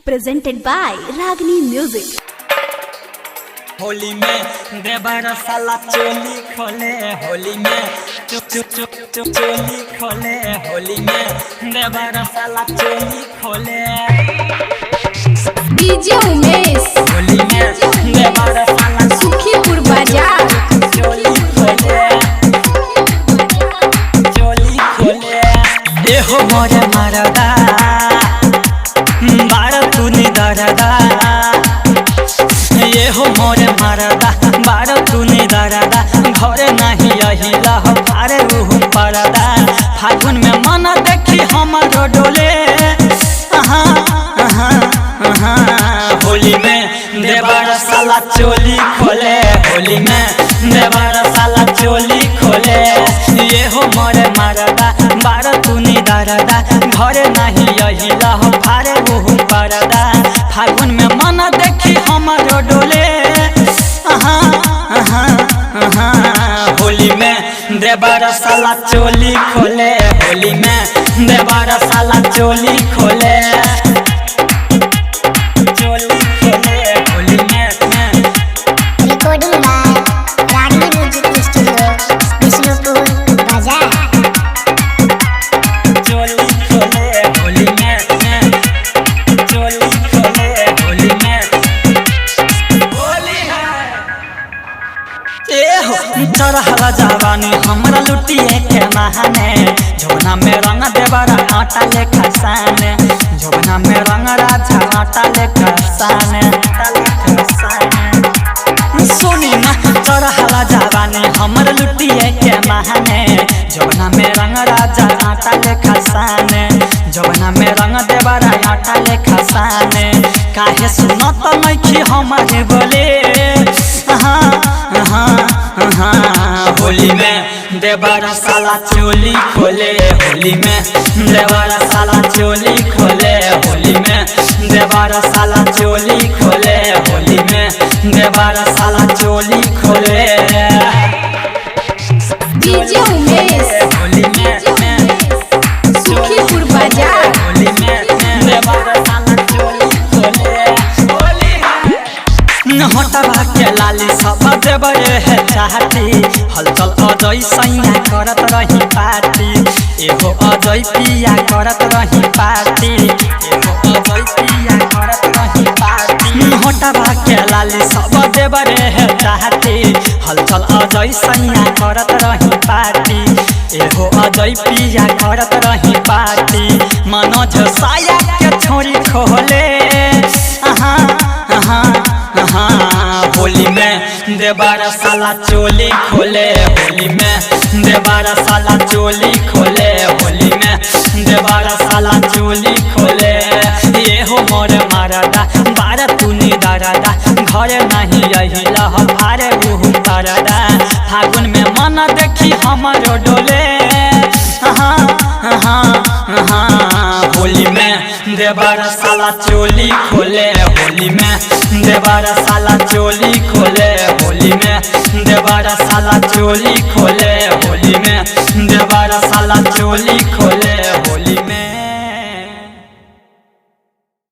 presented by Ragini Music। Holi में देवर साला चोली खोले, होली में चुप चुप चुप चुप चोली खोले, होली में देवर साला चोली खोले। डीजे उमेश होली में देवर साला सुखीपुर बाजार चोली खोले, चोली खोले। ए हो मोरे मरदा बार तू निदरदा, ये हो मोरे मरदा बार तू निदरदा, घरे नहीं अहिला हो पारे रूह परदा। फागुन में मन देखी हमारो डोले, होली में देवर साला चोली खोले, होली में देवर साला चोली खोले। ये हो मोरे मरदा बार तू निदरदा, घरे नहीं अहिला हो पारे रूह परदा। फागुन में मन देखी हमारो डोले, होली में देवर साला चोली खोले, होली में देवर साला चोली खोले, चोली खोले। होली में रिकॉर्डिंग बाय रागनी म्यूजिक स्टूडियो विष्णुपुर बाजार। चोली खोले, होली में चोली खोले, होली में होली है। ए हो चढ़ला जवानी हमरा लुटिए के महाने, जोना में रंग देवरा आटा लेखा साने, जोना में रंग राजा आटा लेखा साने, आटा लेखा साने। सोनी ना चढ़ला जवानी हमरा लुटिए के महाने, जोना में रंग राजा आटा लेखा साने, जोना में रंग देवरा आटा लेखा साने। काहे सुनत नइखी हमारे बोले, होली में देवर साला चोली खोले, होली में देवर साला चोली खोले, होली में देवर साला चोली खोले, होली में देवर साला चोली खोले। डीजे उमेश होली में सुखीपुर बाजार होली में देवर साला चोली खोले, होली है। हटवा के लाली सब देवरे है चाहती, हलचल अजय सैया करत रही पार्टी, एहो अजय पिया करत रही पार्टी, एहो अजय पिया करत रही पार्टी। हटवा के लाली सब देवरे है चाहती, हलचल अजय सैया करत रही पार्टी, एहो अजय पिया करत रही पार्टी। मनोज साया के छोरी खोले, होली में देवर साला चोली खोले, होली में देवर साला चोली खोले, होली में देवर साला चोली खोले। ये हो मोरे मरदा बार तू निदरदा, घरे नहीं अहिला हो भारे रूह परदा। फागुन में मन देखी हमारो डोले, होली में देवर साला चोली खोले, होली में देवर साला चोली खोले, होली में देवर साला चोली खोले, होली में देवर साला चोली खोले।